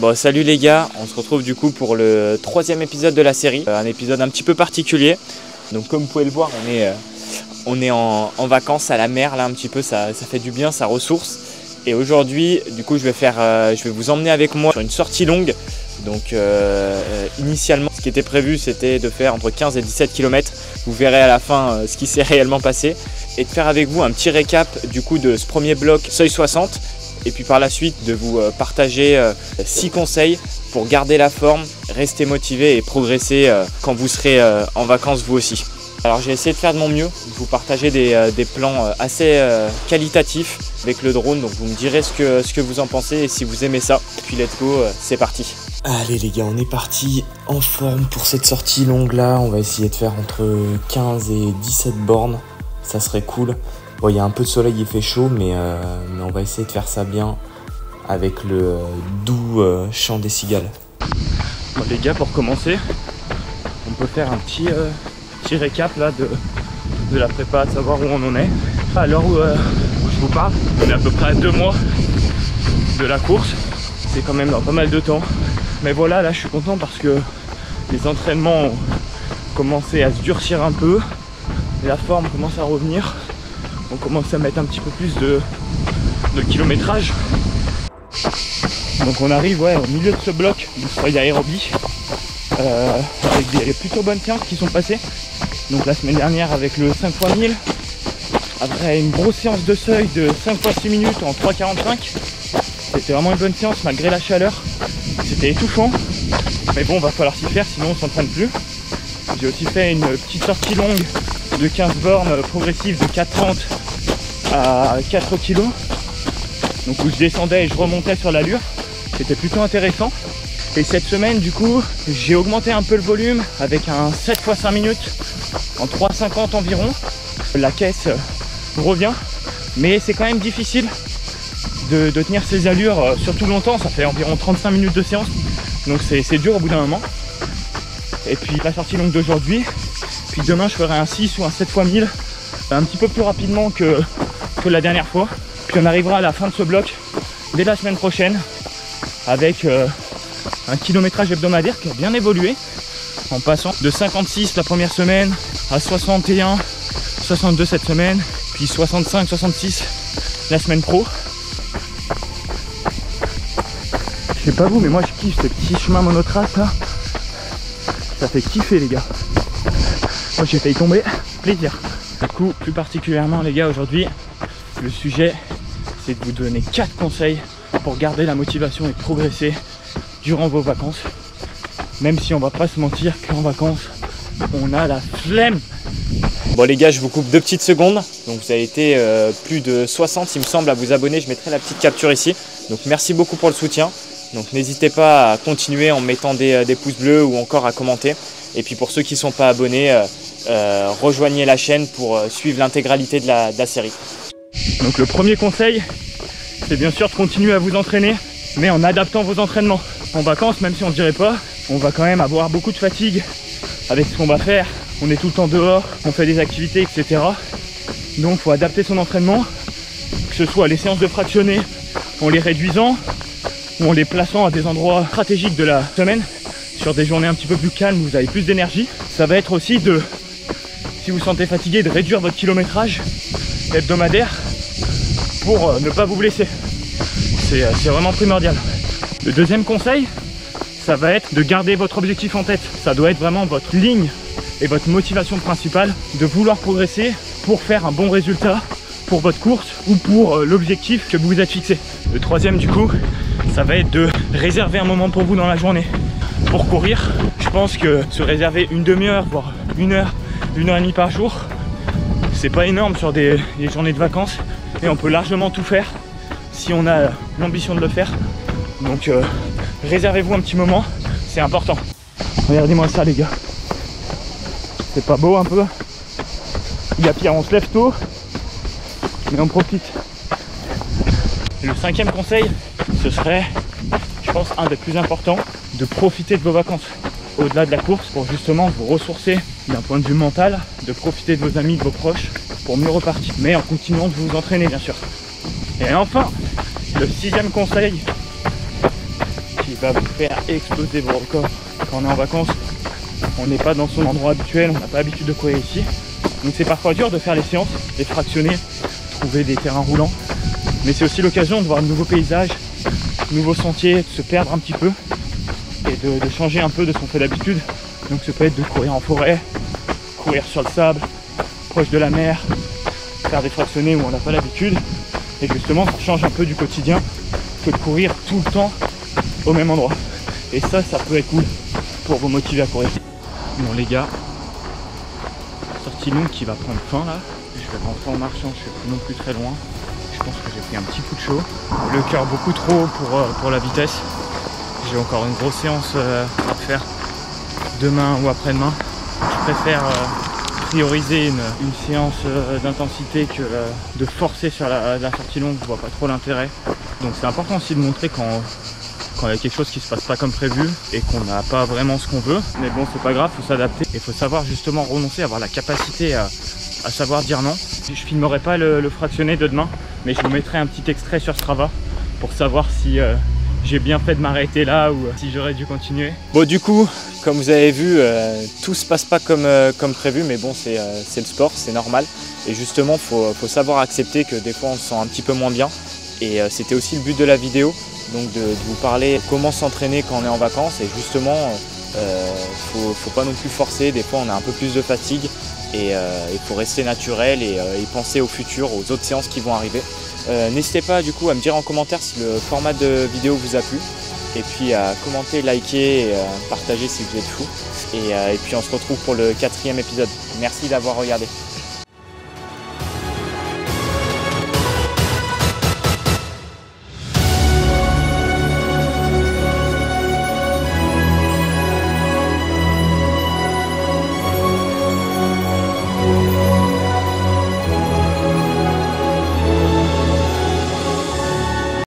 Bon, salut les gars, on se retrouve du coup pour le 3e épisode de la série, un épisode un petit peu particulier. Donc comme vous pouvez le voir, on est en vacances à la mer là un petit peu, ça fait du bien, ça ressource. Et aujourd'hui, du coup, je vais vous emmener avec moi sur une sortie longue. Donc initialement, ce qui était prévu, c'était de faire entre 15 et 17 km. Vous verrez à la fin ce qui s'est réellement passé. Et de faire avec vous un petit récap du coup de ce premier bloc Seuil 60. Et puis par la suite, de vous partager 6 conseils pour garder la forme, rester motivé et progresser quand vous serez en vacances vous aussi. Alors j'ai essayé de faire de mon mieux, de vous partager des plans assez qualitatifs avec le drone. Donc vous me direz ce que vous en pensez et si vous aimez ça. Puis let's go, c'est parti. Allez les gars, on est parti en forme pour cette sortie longue là. On va essayer de faire entre 15 et 17 bornes, ça serait cool. Bon, il y a un peu de soleil, il fait chaud, mais on va essayer de faire ça bien avec le doux chant des cigales. Bon les gars, pour commencer, on peut faire un petit récap là de la prépa, de savoir où on en est. À l'heure où je vous parle, on est à peu près à 2 mois de la course. C'est quand même dans pas mal de temps. Mais voilà, là je suis content parce que les entraînements ont commencé à se durcir un peu. La forme commence à revenir. On commence à mettre un petit peu plus de kilométrage. Donc on arrive au milieu de ce bloc de seuil aérobie avec des plutôt bonnes séances qui sont passées. Donc la semaine dernière avec le 5 x 1000, après une grosse séance de seuil de 5 x 6 minutes en 3,45. C'était vraiment une bonne séance malgré la chaleur. C'était étouffant, mais bon, va falloir s'y faire sinon on s'entraîne plus. J'ai aussi fait une petite sortie longue de 15 bornes progressives de 4,30 à 4 kg, donc où je descendais et je remontais sur l'allure. C'était plutôt intéressant. Et cette semaine du coup j'ai augmenté un peu le volume avec un 7 x 5 minutes en 3,50 environ. La caisse revient, mais c'est quand même difficile de tenir ces allures surtout longtemps. Ça fait environ 35 minutes de séance, donc c'est dur au bout d'un moment. Et puis la sortie longue d'aujourd'hui, puis demain je ferai un 6 ou un 7 x 1000 un petit peu plus rapidement que la dernière fois. Puis on arrivera à la fin de ce bloc dès la semaine prochaine avec un kilométrage hebdomadaire qui a bien évolué en passant de 56 la première semaine à 61, 62 cette semaine, puis 65, 66 la semaine pro. Je sais pas vous, mais moi je kiffe ces petits chemins monotraces là. Ça fait kiffer les gars. Moi j'ai failli tomber, plaisir. Du coup, plus particulièrement les gars, aujourd'hui, le sujet c'est de vous donner 4 conseils pour garder la motivation et progresser durant vos vacances. Même si on va pas se mentir qu'en vacances, on a la flemme. Bon les gars, je vous coupe 2 petites secondes. Donc vous avez été plus de 60 il me semble à vous abonner. Je mettrai la petite capture ici. Donc merci beaucoup pour le soutien. Donc n'hésitez pas à continuer en mettant des pouces bleus ou encore à commenter. Et puis pour ceux qui ne sont pas abonnés, rejoignez la chaîne pour suivre l'intégralité de la série. Donc le premier conseil, c'est bien sûr de continuer à vous entraîner, mais en adaptant vos entraînements. En vacances, même si on ne dirait pas, on va quand même avoir beaucoup de fatigue avec ce qu'on va faire. On est tout le temps dehors, on fait des activités, etc. Donc il faut adapter son entraînement, que ce soit les séances de fractionnés en les réduisant ou en les plaçant à des endroits stratégiques de la semaine, sur des journées un petit peu plus calmes où vous avez plus d'énergie. Ça va être aussi de, si vous vous sentez fatigué, de réduire votre kilométrage hebdomadaire pour ne pas vous blesser. C'est vraiment primordial. Le deuxième conseil, ça va être de garder votre objectif en tête. Ça doit être vraiment votre ligne et votre motivation principale de vouloir progresser pour faire un bon résultat pour votre course ou pour l'objectif que vous vous êtes fixé. Le troisième du coup, ça va être de réserver un moment pour vous dans la journée pour courir. Je pense que se réserver une demi-heure, voire 1 heure, 1 heure et demie par jour, c'est pas énorme sur des journées de vacances et on peut largement tout faire si on a l'ambition de le faire. Donc réservez-vous un petit moment, c'est important. Regardez-moi ça les gars. C'est pas beau un peu? Il y a pire, on se lève tôt, mais on profite. Le 5e conseil, ce serait, je pense, un des plus importants, de profiter de vos vacances. Au-delà de la course, pour justement vous ressourcer d'un point de vue mental, de profiter de vos amis, de vos proches, pour mieux repartir. Mais en continuant de vous entraîner, bien sûr. Et enfin, le 6e conseil, qui va vous faire exploser vos records. Quand on est en vacances, on n'est pas dans son endroit habituel, on n'a pas l'habitude de courir ici. Donc c'est parfois dur de faire les séances, les fractionner, trouver des terrains roulants. Mais c'est aussi l'occasion de voir de nouveaux paysages, de nouveaux sentiers, de se perdre un petit peu et de changer un peu de ce qu'on fait d'habitude. Donc ça peut être de courir en forêt, courir sur le sable, proche de la mer, faire des fractionnés où on n'a pas l'habitude. Et justement, ça change un peu du quotidien que de courir tout le temps au même endroit. Et ça peut être cool pour vous motiver à courir. Bon les gars, sortie longue qui va prendre fin là. Je vais rentrer en marchant, je suis non plus très loin. Je pense que j'ai pris un petit coup de chaud. Le cœur beaucoup trop pour la vitesse. J'ai encore une grosse séance à faire demain ou après-demain. Je préfère prioriser une séance d'intensité que de forcer sur la sortie longue. Je vois pas trop l'intérêt. Donc c'est important aussi de montrer quand il y a quelque chose qui se passe pas comme prévu et qu'on n'a pas vraiment ce qu'on veut. Mais bon, c'est pas grave, faut s'adapter. Il faut savoir justement renoncer, avoir la capacité à savoir dire non. Je filmerai pas le fractionné de demain, mais je vous mettrai un petit extrait sur Strava pour savoir si j'ai bien fait de m'arrêter là ou si j'aurais dû continuer. Bon, du coup, comme vous avez vu, tout se passe pas comme prévu, mais bon, c'est le sport, c'est normal. Et justement, faut savoir accepter que des fois on se sent un petit peu moins bien. Et c'était aussi le but de la vidéo, donc de vous parler comment s'entraîner quand on est en vacances. Et justement, faut pas non plus forcer, des fois on a un peu plus de fatigue. Et il faut rester naturel et penser au futur, aux autres séances qui vont arriver. N'hésitez pas du coup à me dire en commentaire si le format de vidéo vous a plu. Et puis à commenter, liker et partager si vous êtes fou. Et puis on se retrouve pour le 4e épisode. Merci d'avoir regardé.